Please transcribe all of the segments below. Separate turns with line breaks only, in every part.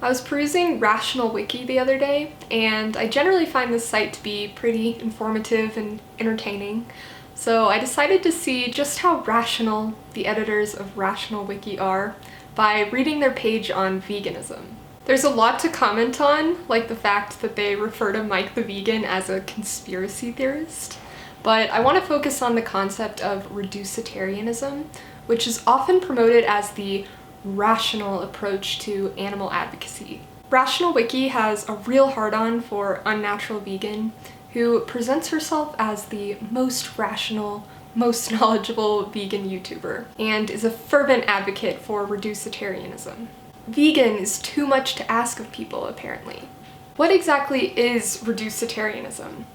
I was perusing Rational Wiki the other day, and I generally find this site to be pretty informative and entertaining, so I decided to see just how rational the editors of Rational Wiki are by reading their page on veganism. There's a lot to comment on, like the fact that they refer to Mike the Vegan as a conspiracy theorist, but I want to focus on the concept of Reducetarianism, which is often promoted as the rational approach to animal advocacy. Rational Wiki has a real hard-on for Unnatural Vegan, who presents herself as the most rational, most knowledgeable vegan YouTuber, and is a fervent advocate for Reducetarianism. Vegan is too much to ask of people, apparently. What exactly is Reducetarianism?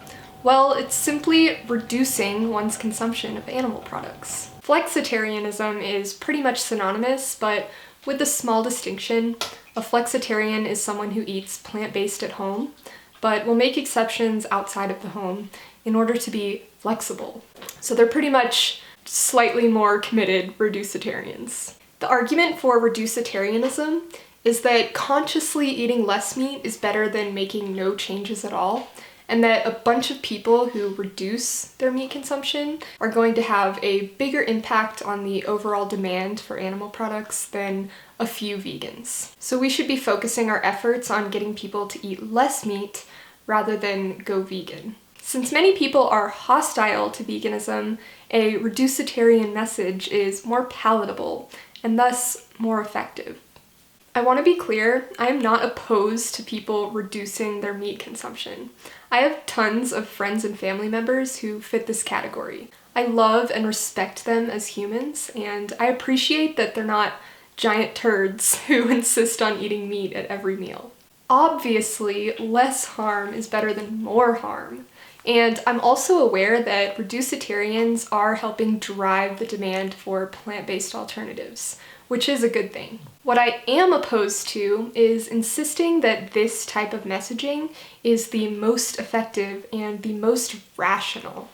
Well, it's simply reducing one's consumption of animal products. Flexitarianism is pretty much synonymous, but with the small distinction, a flexitarian is someone who eats plant-based at home, but will make exceptions outside of the home in order to be flexible. So they're pretty much slightly more committed reducetarians. The argument for reducetarianism is that consciously eating less meat is better than making no changes at all, and that a bunch of people who reduce their meat consumption are going to have a bigger impact on the overall demand for animal products than a few vegans. So we should be focusing our efforts on getting people to eat less meat rather than go vegan. Since many people are hostile to veganism, a reducetarian message is more palatable and thus more effective. I want to be clear, I am not opposed to people reducing their meat consumption. I have tons of friends and family members who fit this category. I love and respect them as humans, and I appreciate that they're not giant turds who insist on eating meat at every meal. Obviously, less harm is better than more harm, and I'm also aware that reducetarians are helping drive the demand for plant-based alternatives, which is a good thing. What I am opposed to is insisting that this type of messaging is the most effective and the most rational.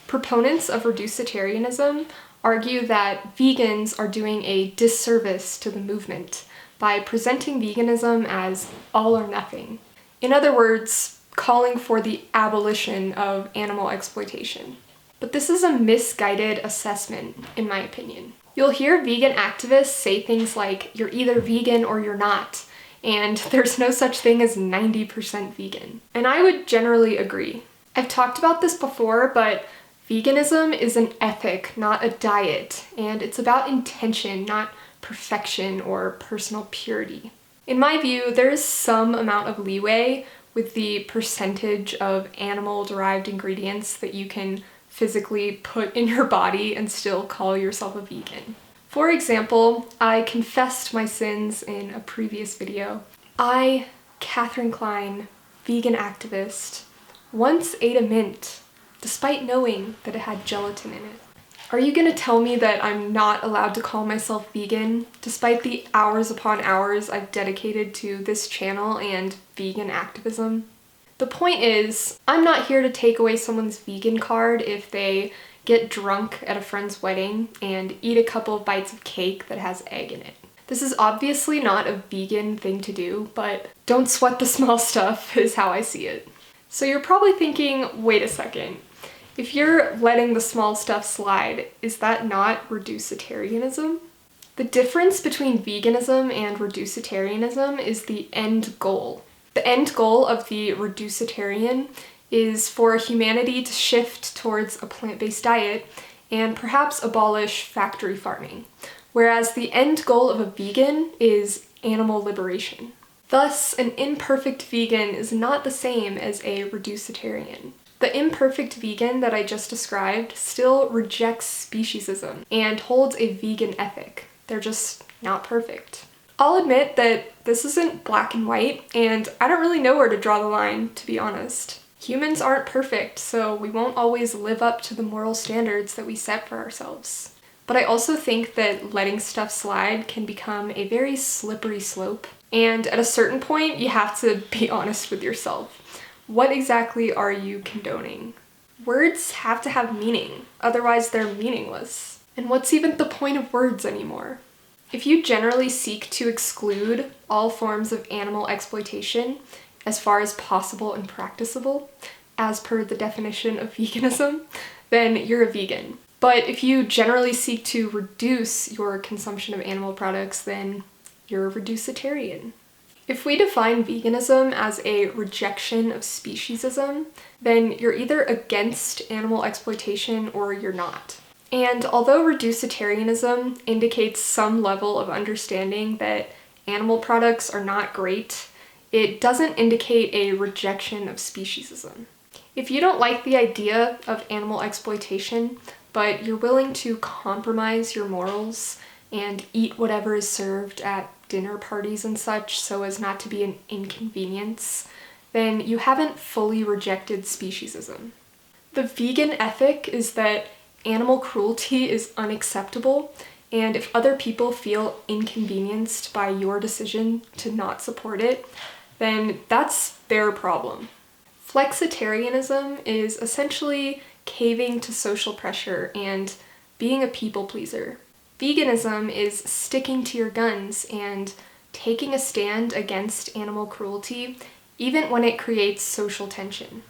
Proponents of reducetarianism argue that vegans are doing a disservice to the movement by presenting veganism as all or nothing. In other words, calling for the abolition of animal exploitation. But this is a misguided assessment, in my opinion. You'll hear vegan activists say things like, you're either vegan or you're not, and there's no such thing as 90% vegan. And I would generally agree. I've talked about this before, but veganism is an ethic, not a diet, and it's about intention, not perfection or personal purity. In my view, there is some amount of leeway with the percentage of animal-derived ingredients that you can physically put in your body and still call yourself a vegan. For example, I confessed my sins in a previous video. I, Klein, vegan activist, once ate a mint, despite knowing that it had gelatin in it. Are you gonna tell me that I'm not allowed to call myself vegan, despite the hours upon hours I've dedicated to this channel and vegan activism? The point is, I'm not here to take away someone's vegan card if they get drunk at a friend's wedding and eat a couple of bites of cake that has egg in it. This is obviously not a vegan thing to do, but don't sweat the small stuff is how I see it. So you're probably thinking, wait a second, if you're letting the small stuff slide, is that not reducetarianism? The difference between veganism and reducetarianism is the end goal. The end goal of the reducetarian is for humanity to shift towards a plant-based diet and perhaps abolish factory farming, whereas the end goal of a vegan is animal liberation. Thus, an imperfect vegan is not the same as a reducetarian. The imperfect vegan that I just described still rejects speciesism and holds a vegan ethic. They're just not perfect. I'll admit that this isn't black and white, and I don't really know where to draw the line, to be honest. Humans aren't perfect, so we won't always live up to the moral standards that we set for ourselves. But I also think that letting stuff slide can become a very slippery slope, and at a certain point, you have to be honest with yourself. What exactly are you condoning? Words have to have meaning, otherwise they're meaningless. And what's even the point of words anymore? If you generally seek to exclude all forms of animal exploitation as far as possible and practicable, as per the definition of veganism, then you're a vegan. But if you generally seek to reduce your consumption of animal products, then you're a reducetarian. If we define veganism as a rejection of speciesism, then you're either against animal exploitation or you're not. And although reducetarianism indicates some level of understanding that animal products are not great, it doesn't indicate a rejection of speciesism. If you don't like the idea of animal exploitation, but you're willing to compromise your morals and eat whatever is served at dinner parties and such so as not to be an inconvenience, then you haven't fully rejected speciesism. The vegan ethic is that animal cruelty is unacceptable, and if other people feel inconvenienced by your decision to not support it, then that's their problem. Flexitarianism is essentially caving to social pressure and being a people pleaser. Veganism is sticking to your guns and taking a stand against animal cruelty, even when it creates social tension.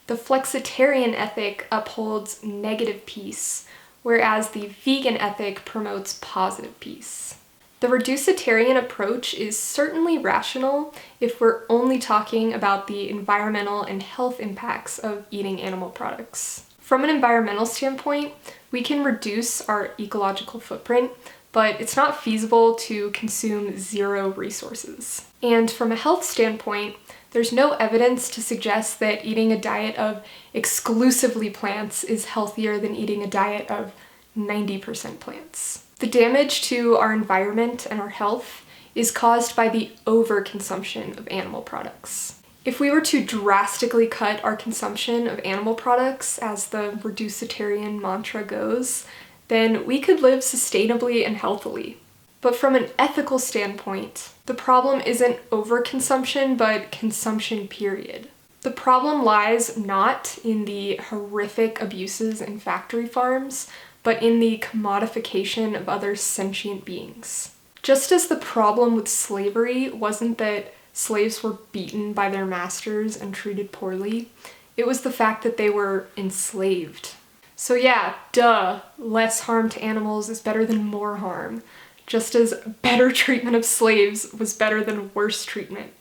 The flexitarian ethic upholds negative peace, whereas the vegan ethic promotes positive peace. The reducetarian approach is certainly rational if we're only talking about the environmental and health impacts of eating animal products. From an environmental standpoint, we can reduce our ecological footprint, but it's not feasible to consume zero resources. And from a health standpoint, there's no evidence to suggest that eating a diet of exclusively plants is healthier than eating a diet of 90% plants. The damage to our environment and our health is caused by the overconsumption of animal products. If we were to drastically cut our consumption of animal products, as the reducetarian mantra goes, then we could live sustainably and healthily. But from an ethical standpoint, the problem isn't overconsumption, but consumption period. The problem lies not in the horrific abuses in factory farms, but in the commodification of other sentient beings. Just as the problem with slavery wasn't that slaves were beaten by their masters and treated poorly, it was the fact that they were enslaved. So yeah, duh, less harm to animals is better than more harm, just as better treatment of slaves was better than worse treatment.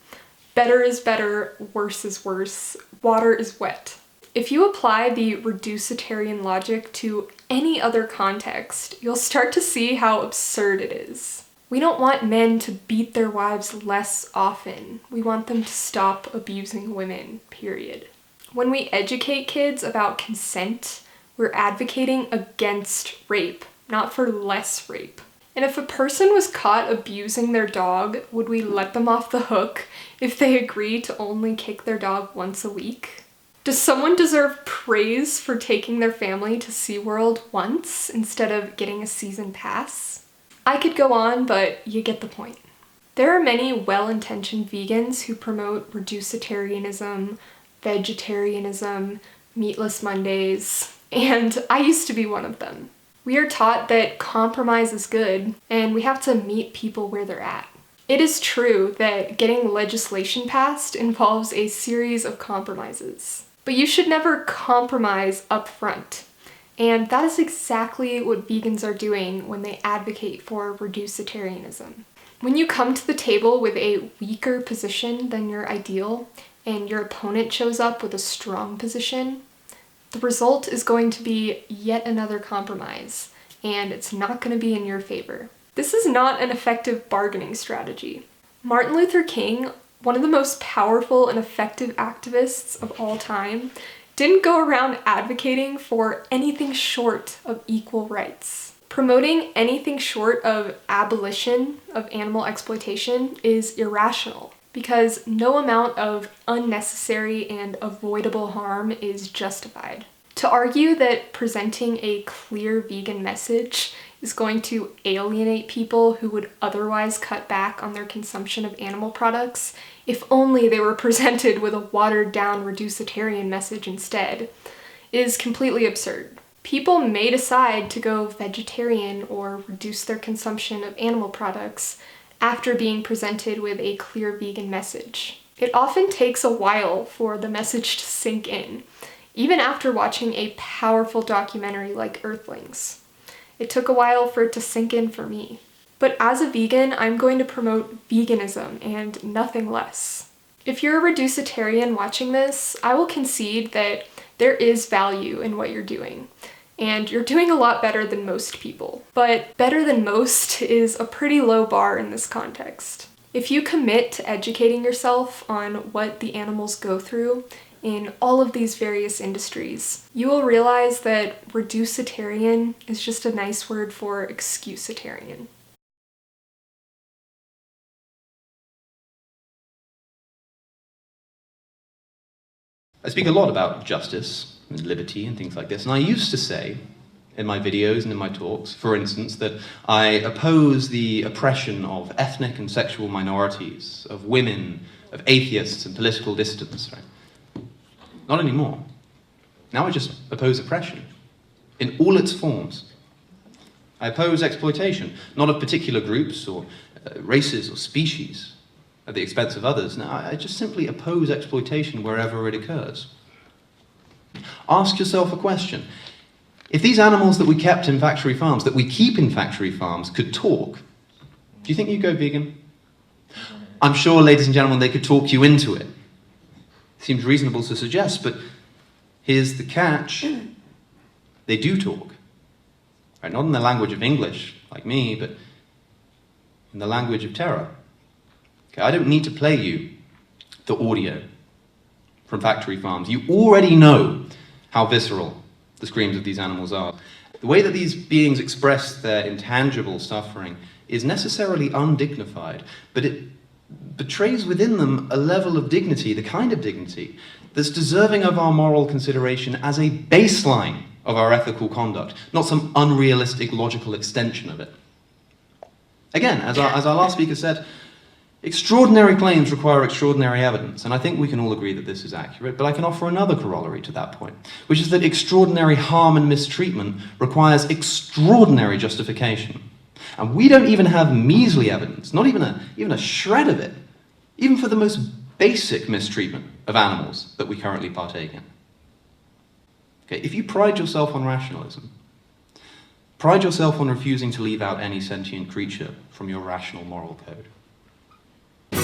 Better is better, worse is worse, water is wet. If you apply the reducetarian logic to any other context, you'll start to see how absurd it is. We don't want men to beat their wives less often. We want them to stop abusing women, period. When we educate kids about consent, we're advocating against rape, not for less rape. And if a person was caught abusing their dog, would we let them off the hook if they agree to only kick their dog once a week? Does someone deserve praise for taking their family to SeaWorld once instead of getting a season pass? I could go on, but you get the point. There are many well-intentioned vegans who promote reducetarianism, vegetarianism, meatless Mondays, and I used to be one of them. We are taught that compromise is good, and we have to meet people where they're at. It is true that getting legislation passed involves a series of compromises, but you should never compromise up front. And that is exactly what vegans are doing when they advocate for reducetarianism. When you come to the table with a weaker position than your ideal, and your opponent shows up with a strong position, the result is going to be yet another compromise, and it's not going to be in your favor. This is not an effective bargaining strategy. Martin Luther King, one of the most powerful and effective activists of all time, didn't go around advocating for anything short of equal rights. Promoting anything short of abolition of animal exploitation is irrational, because no amount of unnecessary and avoidable harm is justified. To argue that presenting a clear vegan message is going to alienate people who would otherwise cut back on their consumption of animal products, if only they were presented with a watered-down reducetarian message instead, is completely absurd. People may decide to go vegetarian or reduce their consumption of animal products after being presented with a clear vegan message. It often takes a while for the message to sink in, even after watching a powerful documentary like Earthlings. It took a while for it to sink in for me. But as a vegan, I'm going to promote veganism and nothing less. If you're a reducetarian watching this, I will concede that there is value in what you're doing. And you're doing a lot better than most people. But better than most is a pretty low bar in this context. If you commit to educating yourself on what the animals go through in all of these various industries, you will realize that reducetarian is just a nice word for excusitarian.
I speak a lot about justice and liberty and things like this, and I used to say in my videos and in my talks, for instance, that I oppose the oppression of ethnic and sexual minorities, of women, of atheists and political dissidents. Right? Not anymore. Now I just oppose oppression in all its forms. I oppose exploitation, not of particular groups or races or species, at the expense of others. Now, I just simply oppose exploitation wherever it occurs. Ask yourself a question. If these animals that we kept in factory farms, that we keep in factory farms, could talk, do you think you'd go vegan? I'm sure, ladies and gentlemen, they could talk you into it. Seems reasonable to suggest, but here's the catch. They do talk. Right? Not in the language of English, like me, but in the language of terror. Okay, I don't need to play you the audio from factory farms. You already know how visceral the screams of these animals are. The way that these beings express their intangible suffering is necessarily undignified, but it betrays within them a level of dignity, the kind of dignity that's deserving of our moral consideration as a baseline of our ethical conduct, not some unrealistic logical extension of it. Again, as our last speaker said, extraordinary claims require extraordinary evidence, and I think we can all agree that this is accurate, but I can offer another corollary to that point, which is that extraordinary harm and mistreatment requires extraordinary justification. And we don't even have measly evidence, not even a shred of it, even for the most basic mistreatment of animals that we currently partake in. Okay, if you pride yourself on rationalism, pride yourself on refusing to leave out any sentient creature from your rational moral code.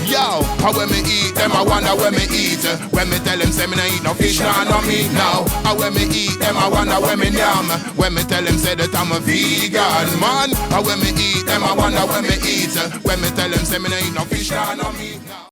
Yo, how when me eat them, I wonder when me eat. When me tell them say me no eat no fish, nah, no meat now. How when me eat them, I wonder when me yam. When me tell them say that I'm a vegan, man. How when me eat them, I wonder when me eat. When me tell them say me no eat no fish, nah, no meat now.